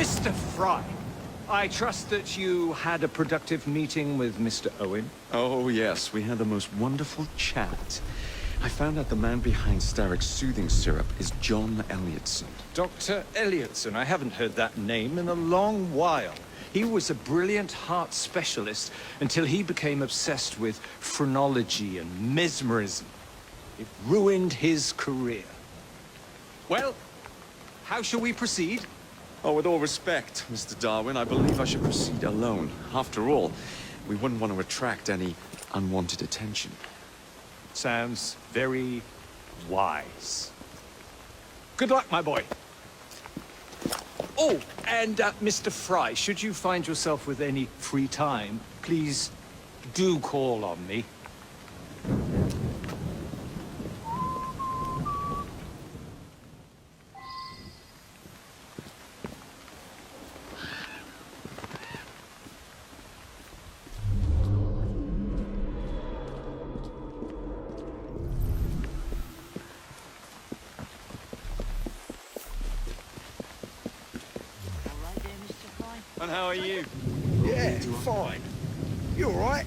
Mr. Fry, I trust that you had a productive meeting with Mr. Owen. Oh, yes. We had the most wonderful chat. I found out the man behind Starrick's soothing syrup is John Elliotson. Dr. Elliotson, I haven't heard that name in a long while. He was a brilliant heart specialist until he became obsessed with phrenology and mesmerism. It ruined his career. Well, how shall we proceed? Oh, with all respect, Mr. Darwin, I believe I should proceed alone. After all, we wouldn't want to attract any unwanted attention. Sounds very wise. Good luck, my boy. Oh, and Mr. Fry, should you find yourself with any free time, please do call on me. And how are you? Yeah, fine. You all right?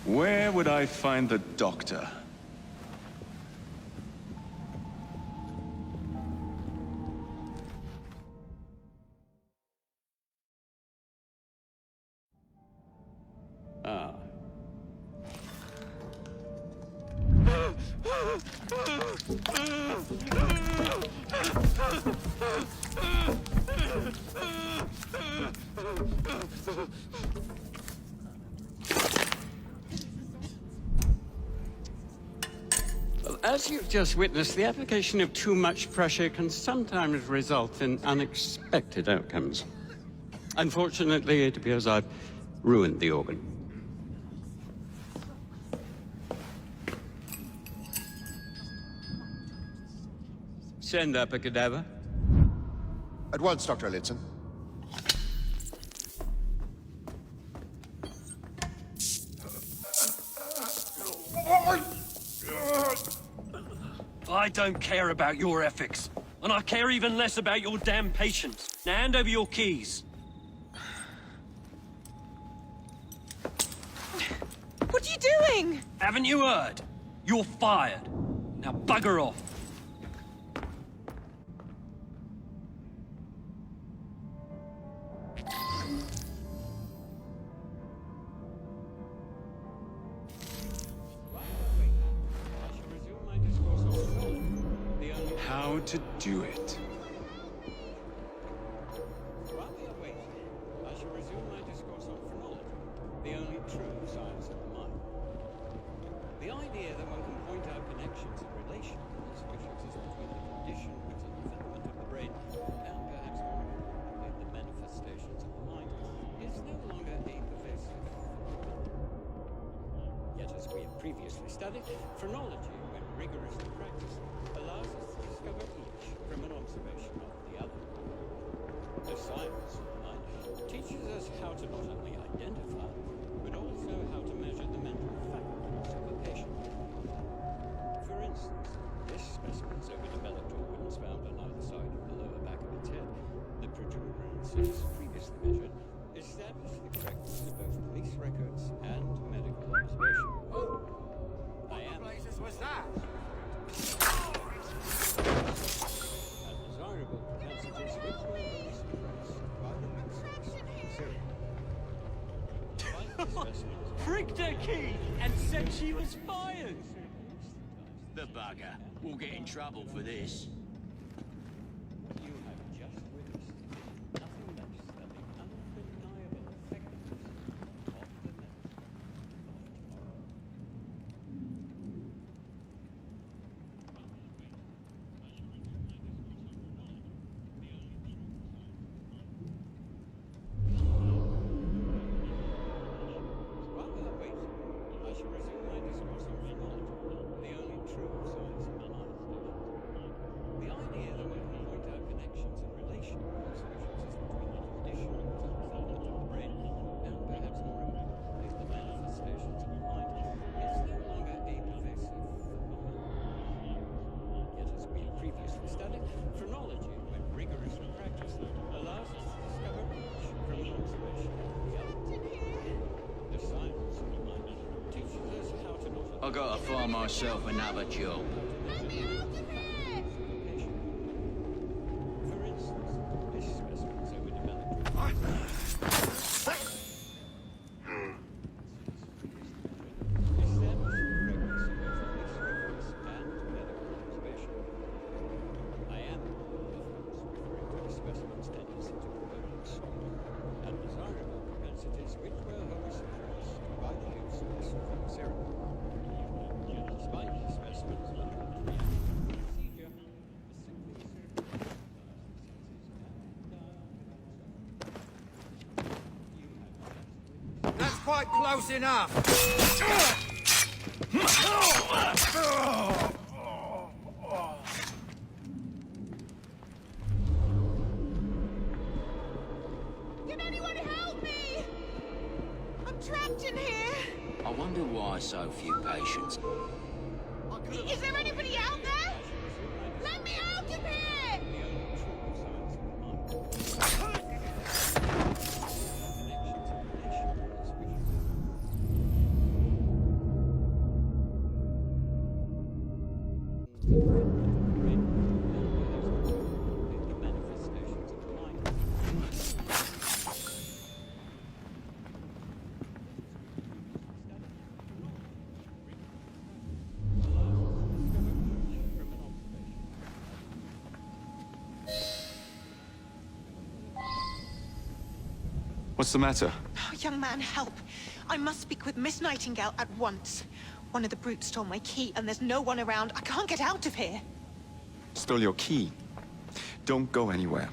Where would I find the doctor? Ah. As you've just witnessed, the application of too much pressure can sometimes result in unexpected outcomes. Unfortunately, it appears I've ruined the organ. Send up a cadaver. At once, Dr. Elliotson. I don't care about your ethics, and I care even less about your damn patience. Now hand over your keys. What are you doing? Haven't you heard? You're fired. Now bugger off. How to do it. While we are waiting, I shall resume my discourse on phrenology, the only true science of the mind. The idea that one can point out connections and relations which exist between the condition which is the development of the brain and perhaps more importantly the manifestations of the mind is no longer a pervasive phenomenon. Yet as we have previously studied, phrenology, when rigorously practiced, allows us to discover each from an observation of the other. The science of the mind teaches us how to not only identify, but also how to measure the mental faculties of a patient. For instance, this specimen's overdeveloped organs found on either side of the lower back of its head, the protuberances previously measured, establish the correctness of both police records and medical observation. What blazes was that? key and said she was fired. The bugger. We'll get in trouble for this. You have just witnessed nothing less than the undeniable effectiveness of the method of tomorrow. While we are waiting, I shall resume my discourse on phrenology, the only true science of mind. The idea that one can point out connections and relations, between the traditional development of the brain, and perhaps more importantly, the manifestations of the mind, is no longer a pervasive phenomenon. Yet, as we have previously studied, phrenology, when rigorously practiced, allows us to discover each from an observation of the other. The science of the mind teaches us how to not I gotta find myself another job. For instance, this specimen's overdeveloped. I am, of course, referring to the specimen's tendency to promote sorrow and desirable propensities which were wholly suppressed by the use of this serum. Despite the specimen's procedure, That's quite close enough. Can anyone help me? I'm trapped in here. I wonder why so few patients. Is there anybody out there? Let me out of here! the manifestations of the mind. What's the matter? Oh, young man, help. I must speak with Miss Nightingale at once. One of the brutes stole my key, and there's no one around. I can't get out of here. Stole your key. Don't go anywhere.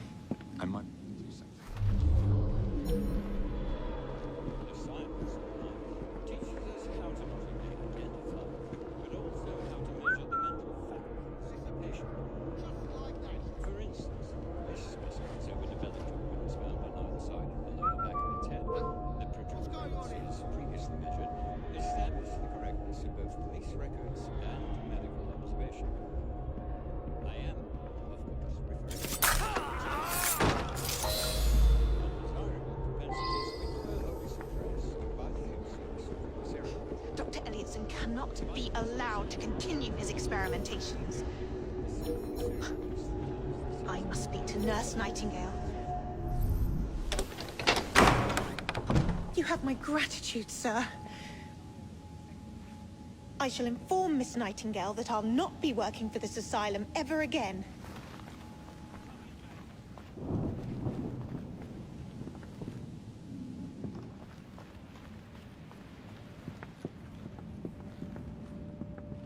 I might do something. The science of mind teaches us how to not only identify, but also how to measure the mental faculties of the patient. For instance, this specimen's overdeveloped organs found on either side of the lower back of its head. The protrusions, as previously measured, establish the correctness of both police records and medical observation. I am, of course, referring to undesirable propensities which were wholly suppressed by the use of this serum. Dr. Elliotson cannot be allowed to continue his experimentations. I must speak to Nurse Nightingale. You have my gratitude, sir. I shall inform Miss Nightingale that I'll not be working for this asylum ever again.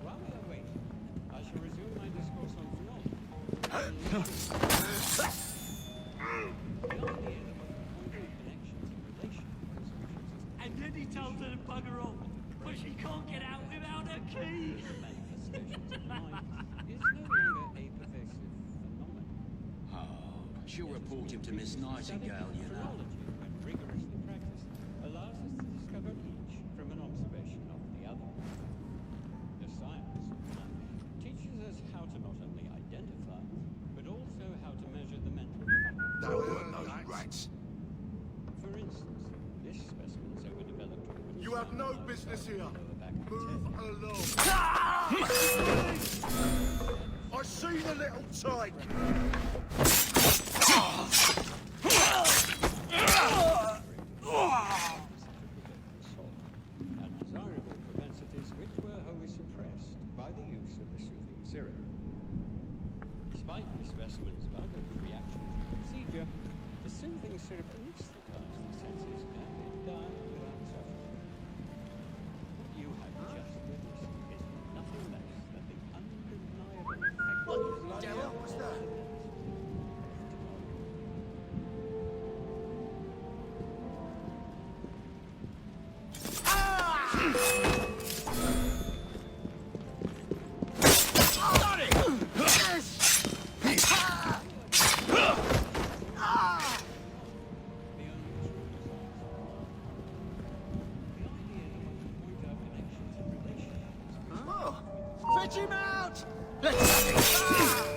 While we are waiting, I shall resume my discourse on phrenology. The idea that one can point out connections and relations And then he tells her to bugger off, but she can't get out without her key. the manifestations of mind is no longer a pervasive phenomenon. Oh, she'll report him to Miss Nightingale, you know. Phrenology, when rigorously practiced, allows us to discover each from an observation of the other. The science of mind teaches us how to not only identify, but also how to measure the mental faculties. Now look, those rats. For instance, this specimen's overdeveloped organs You have no found business here. on the lower back of its Move head. along. I see the little tyke. And desirable soothing syrup anesthetize the senses and die without suffering. What you have just witnessed is nothing less than the undeniable effect What the bloody hell was that? Fetch him out! Let's have it!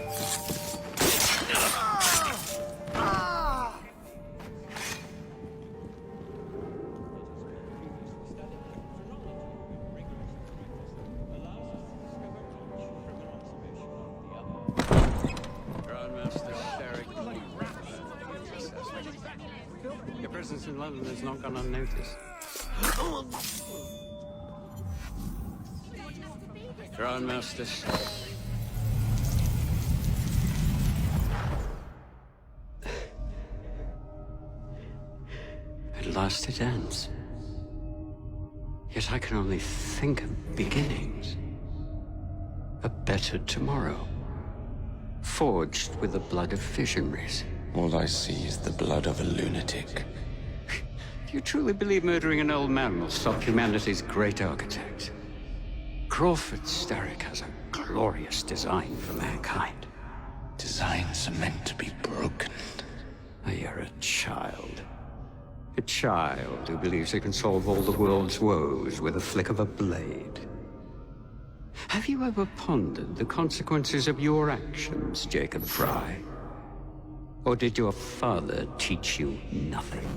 Your presence in London has not gone unnoticed. Grandmasters. At last it ends. Yet I can only think of beginnings. A better tomorrow. Forged with the blood of visionaries. All I see is the blood of a lunatic. Do you truly believe murdering an old man will stop humanity's great architect? Crawford Starrick has a glorious design for mankind. Designs are meant to be broken. You're a child. A child who believes he can solve all the world's woes with a flick of a blade. Have you ever pondered the consequences of your actions, Jacob Fry? Or did your father teach you nothing?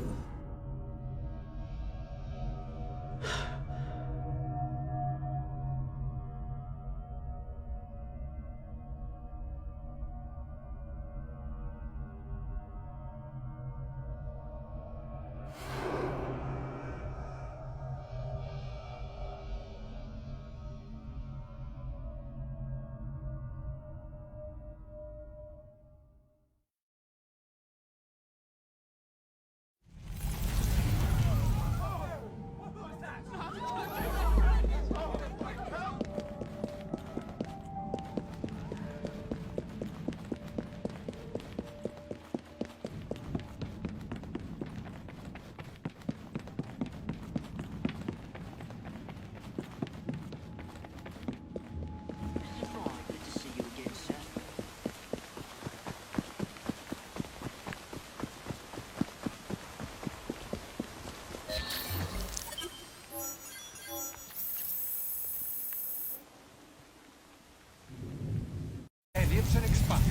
Elliot's are expired,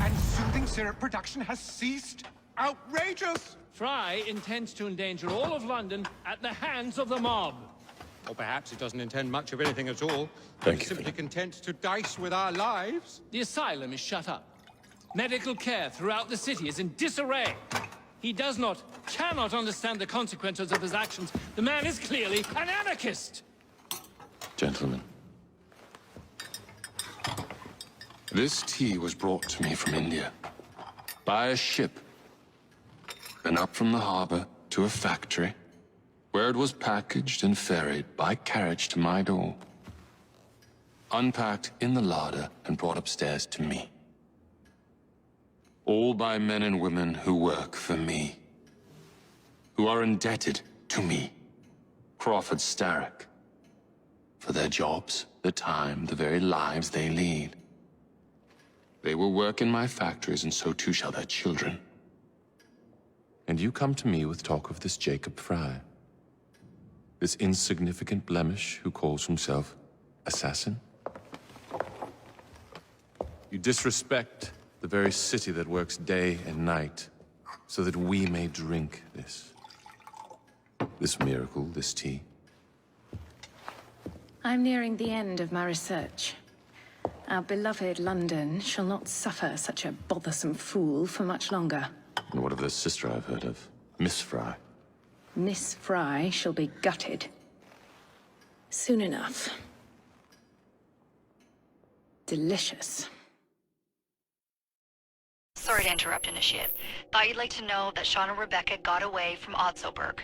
and soothing syrup production has ceased? Outrageous! Fry intends to endanger all of London at the hands of the mob. Or perhaps it doesn't intend much of anything at all. Thank It's you, simply Philip. content to dice with our lives. The asylum is shut up. Medical care throughout the city is in disarray. He cannot understand the consequences of his actions. The man is clearly an anarchist! Gentlemen. This tea was brought to me from India. By a ship. Then up from the harbor to a factory, where it was packaged and ferried by carriage to my door. Unpacked in the larder and brought upstairs to me. All by men and women who work for me. Who are indebted to me, Crawford Starrick. For their jobs, the time, the very lives they lead. They will work in my factories, and so too shall their children. And you come to me with talk of this Jacob Fry. This insignificant blemish who calls himself assassin? You disrespect the very city that works day and night, so that we may drink this. This miracle, this tea. I'm nearing the end of my research. Our beloved London shall not suffer such a bothersome fool for much longer. And what of the sister I've heard of? Miss Fry. Miss Fry shall be gutted. Soon enough. Delicious. Sorry to interrupt, Initiate. Thought you'd like to know that Sean and Rebecca got away from Otzoberg.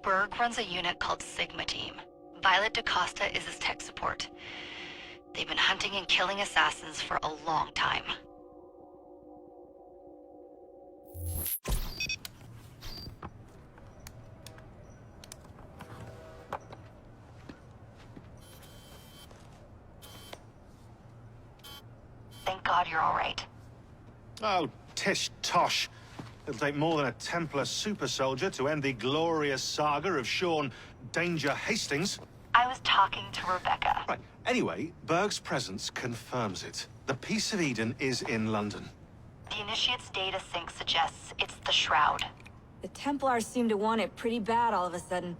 Berg runs a unit called Sigma Team. Violet DaCosta is his tech support. They've been hunting and killing assassins for a long time. Thank God you're all right. Oh, tish tosh. It'll take more than a Templar super soldier to end the glorious saga of Sean Danger Hastings. I was talking to Rebecca. Right. Anyway, Berg's presence confirms it. The Peace of Eden is in London. The Initiate's data sync suggests it's the Shroud. The Templars seem to want it pretty bad all of a sudden.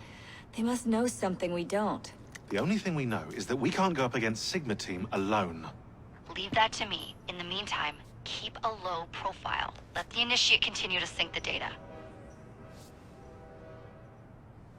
They must know something we don't. The only thing we know is that we can't go up against Sigma Team alone. Leave that to me. In the meantime, keep a low profile. Let the Initiate continue to sync the data.